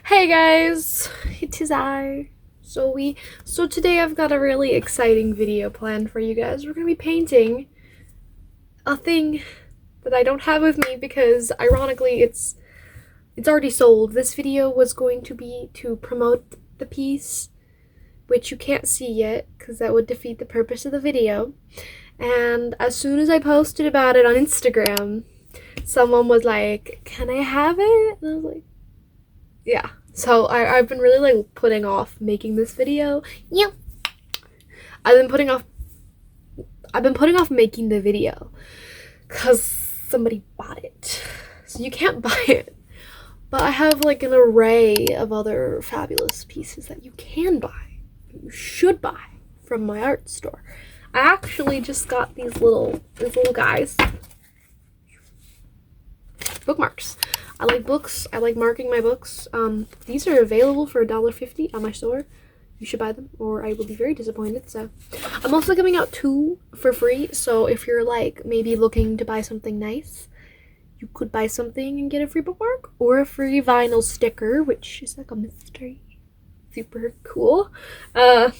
Hey guys, it is I. So today I've got a really exciting video planned for you guys. We're gonna be painting a thing that I don't have with me because ironically it's already sold. This video was going to be to promote the piece, which you can't see yet because that would defeat the purpose of the video. And as soon as I posted about it on Instagram, someone was like, "Can I have it?" And I was like, yeah. So I've been really like putting off making this video. Yeah. I've been putting off making the video because somebody bought it. So you can't buy it. But I have like an array of other fabulous pieces that you can buy. You should buy from my art store. I actually just got these little guys. Bookmarks. I like books. I like marking my books. These are available for $1.50 on my store. You should buy them or I will be very disappointed. So I'm also giving out 2 for free. So if you're like maybe looking to buy something nice, you could buy something and get a free bookmark or a free vinyl sticker, which is like a mystery. Super cool. So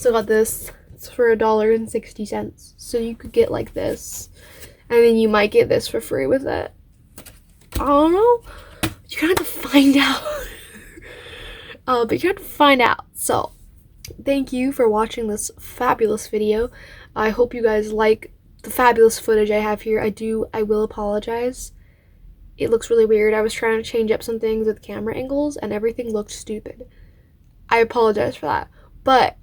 I got this. It's for $1.60. So you could get like this. And then you might get this for free with it. I don't know. You're gonna have to find out. But you're gonna have to find out. So, thank you for watching this fabulous video. I hope you guys like the fabulous footage I have here. I will apologize. It looks really weird. I was trying to change up some things with camera angles and everything looked stupid. I apologize for that. But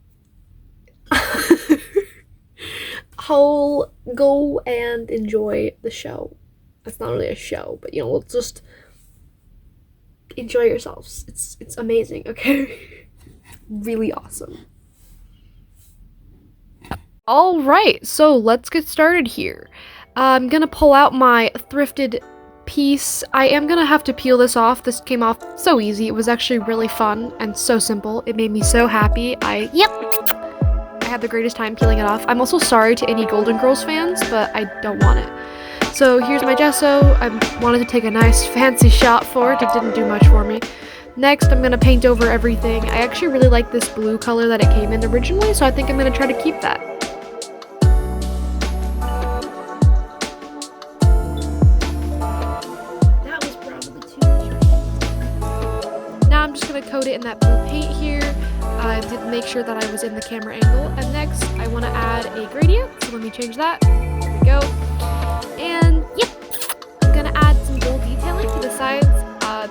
I'll go and enjoy the show. It's not really a show, but you know, we'll just enjoy yourselves. It's amazing, okay? Really awesome. All right, so let's get started here. I'm gonna pull out my thrifted piece. I am gonna have to peel this off. This came off so easy. It was actually really fun and so simple. It made me so happy. I had the greatest time peeling it off. I'm also sorry to any Golden Girls fans, but I don't want it. So here's my gesso. I wanted to take a nice fancy shot for it. It didn't do much for me. Next, I'm going to paint over everything. I actually really like this blue color that it came in originally, so I think I'm going to try to keep that. That was probably too much. Now I'm just going to coat it in that blue paint here. I did make sure that I was in the camera angle. And next, I want to add a gradient. So let me change that. There we go. And yep, I'm gonna add some gold detailing to the sides.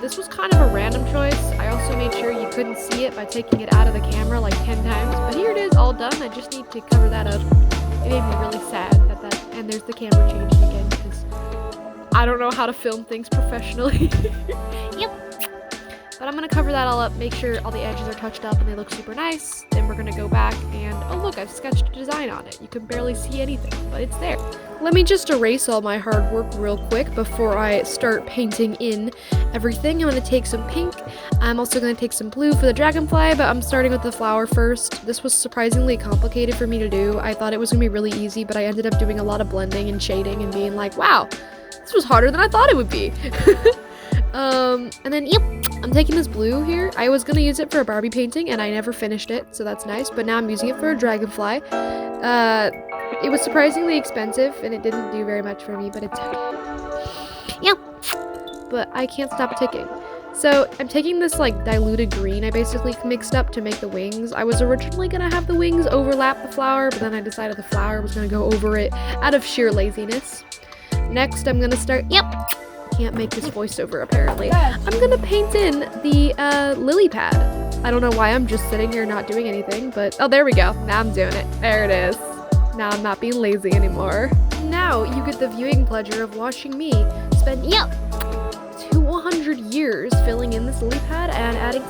This was kind of a random choice. I also made sure you couldn't see it by taking it out of the camera like 10 times. But here it is, all done. I just need to cover that up. It made me really sad and there's the camera changing again because I don't know how to film things professionally. Yep. But I'm going to cover that all up, make sure all the edges are touched up and they look super nice. Then we're going to go back and, oh look, I've sketched a design on it. You can barely see anything, but it's there. Let me just erase all my hard work real quick before I start painting in everything. I'm going to take some pink. I'm also going to take some blue for the dragonfly, but I'm starting with the flower first. This was surprisingly complicated for me to do. I thought it was going to be really easy, but I ended up doing a lot of blending and shading and being like, wow, this was harder than I thought it would be. And then, yep, I'm taking this blue here. I was gonna use it for a Barbie painting, and I never finished it, so that's nice. But now I'm using it for a dragonfly. It was surprisingly expensive, and it didn't do very much for me, but it's okay. Yep. But I can't stop ticking. So I'm taking this like diluted green I basically mixed up to make the wings. I was originally gonna have the wings overlap the flower, but then I decided the flower was gonna go over it out of sheer laziness. Next, I'm gonna start. Yep. Can't make this voiceover apparently. I'm gonna paint in the lily pad. I don't know why I'm just sitting here not doing anything, but oh, there we go. Now I'm doing it. There it is. Now I'm not being lazy anymore. Now you get the viewing pleasure of watching me spend 200 years filling in this lily pad and adding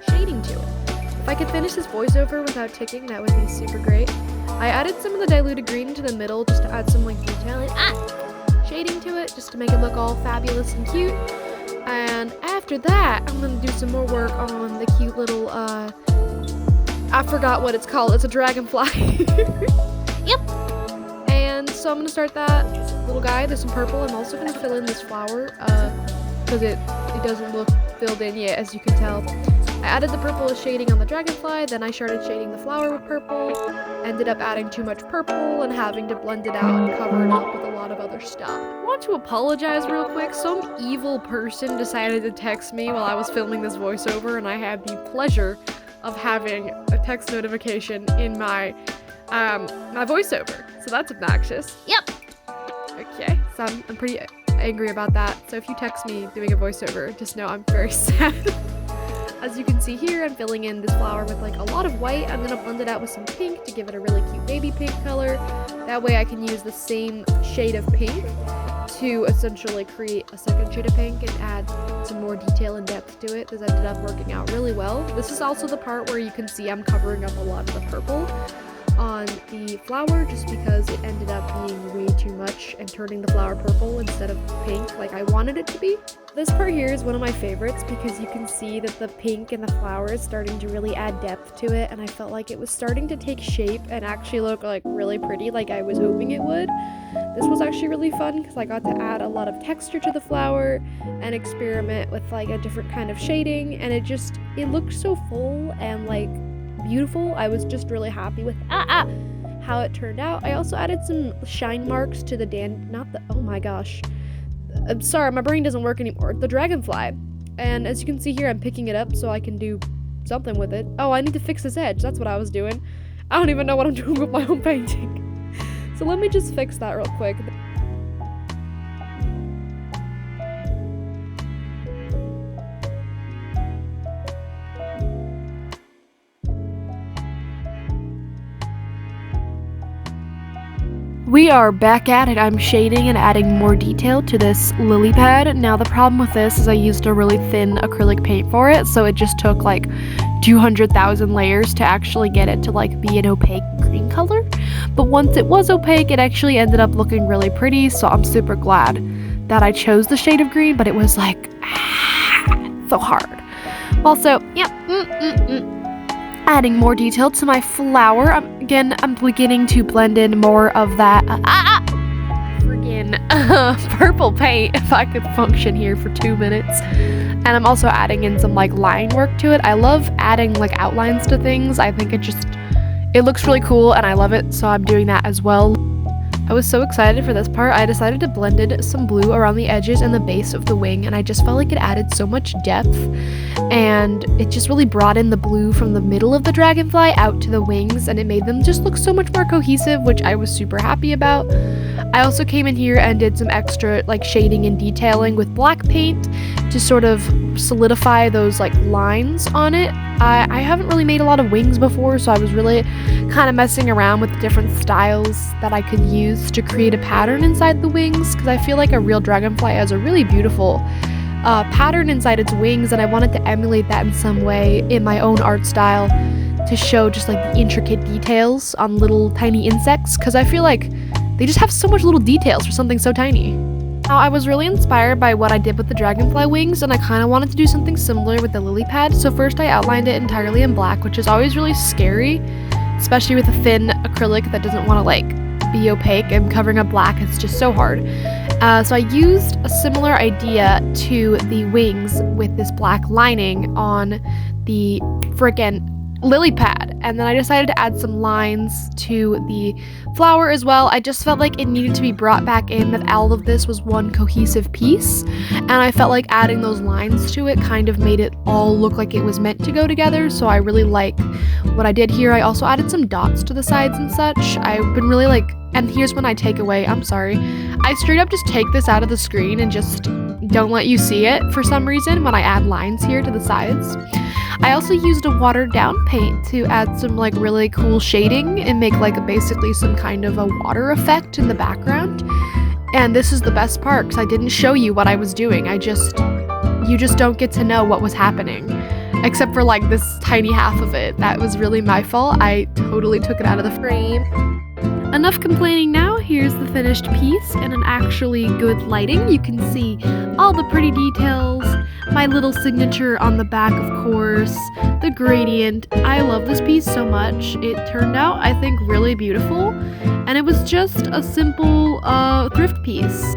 shading to it. If I could finish this voiceover without ticking, that would be super great. I added some of the diluted green into the middle just to add some like detailing. Shading to it just to make it look all fabulous and cute. And after that, I'm gonna do some more work on the cute little I forgot what it's called. It's a dragonfly. Yep. And so I'm gonna start that little guy. There's some purple. I'm also gonna fill in this flower because it it doesn't look filled in yet, as you can tell. I added the purple shading on the dragonfly, then I started shading the flower with purple, ended up adding too much purple and having to blend it out and cover it up with a lot of other stuff. I want to apologize real quick. Some evil person decided to text me while I was filming this voiceover, and I had the pleasure of having a text notification in my my voiceover. So that's obnoxious. Yep. Okay, so I'm pretty angry about that. So if you text me doing a voiceover, just know I'm very sad. As you can see here, I'm filling in this flower with like a lot of white. I'm gonna blend it out with some pink to give it a really cute baby pink color. That way I can use the same shade of pink to essentially create a second shade of pink and add some more detail and depth to it. This ended up working out really well. This is also the part where you can see I'm covering up a lot of the purple on the flower just because it ended up being way too much and turning the flower purple instead of pink like I wanted it to be. This part here is one of my favorites because you can see that the pink in the flower is starting to really add depth to it, and I felt like it was starting to take shape and actually look like really pretty like I was hoping it would. This was actually really fun because I got to add a lot of texture to the flower and experiment with like a different kind of shading, and it looked so full and like beautiful. I was just really happy with how it turned out. I also added some shine marks to the oh my gosh. I'm sorry, my brain doesn't work anymore. The dragonfly. And as you can see here, I'm picking it up so I can do something with it. Oh, I need to fix this edge. That's what I was doing. I don't even know what I'm doing with my own painting. So let me just fix that real quick. We are back at it. I'm shading and adding more detail to this lily pad. Now the problem with this is I used a really thin acrylic paint for it, so it just took like 200,000 layers to actually get it to like be an opaque green color. But once it was opaque, it actually ended up looking really pretty, so I'm super glad that I chose the shade of green, but it was like so hard. Also, adding more detail to my flower. I'm beginning to blend in more of that purple paint, if I could function here for 2 minutes. And I'm also adding in some like line work to it. I love adding like outlines to things. I think it looks really cool and I love it, so I'm doing that as well. I was so excited for this part. I decided to blend in some blue around the edges and the base of the wing, and I just felt like it added so much depth, and it just really brought in the blue from the middle of the dragonfly out to the wings, and it made them just look so much more cohesive, which I was super happy about. I also came in here and did some extra like shading and detailing with black paint to sort of solidify those like lines on it. I haven't really made a lot of wings before, so I was really kind of messing around with the different styles that I could use to create a pattern inside the wings, because I feel like a real dragonfly has a really beautiful pattern inside its wings, and I wanted to emulate that in some way in my own art style to show just like the intricate details on little tiny insects, because I feel like they just have so much little details for something so tiny. Now, I was really inspired by what I did with the dragonfly wings, and I kind of wanted to do something similar with the lily pad. So first I outlined it entirely in black, which is always really scary, especially with a thin acrylic that doesn't want to like be opaque, and covering up black is just so hard. So I used a similar idea to the wings with this black lining on the frickin' lily pad, and then I decided to add some lines to the flower as well. I just felt like it needed to be brought back in, that all of this was one cohesive piece, and I felt like adding those lines to it kind of made it all look like it was meant to go together, so I really like what I did here. I also added some dots to the sides and such. I've been really like, and here's when I take away, I'm sorry, I straight up just take this out of the screen and just don't let you see it for some reason when I add lines here to the sides. I also used a watered down paint to add some like really cool shading and make like basically some kind of a water effect in the background. And this is the best part, because I didn't show you what I was doing. You just don't get to know what was happening, except for like this tiny half of it. That was really my fault. I totally took it out of the frame. Enough complaining now. Here's the finished piece and an actually good lighting. You can see all the pretty details, my little signature on the back, of course, the gradient. I love this piece so much. It turned out, I think, really beautiful, and it was just a simple thrift piece.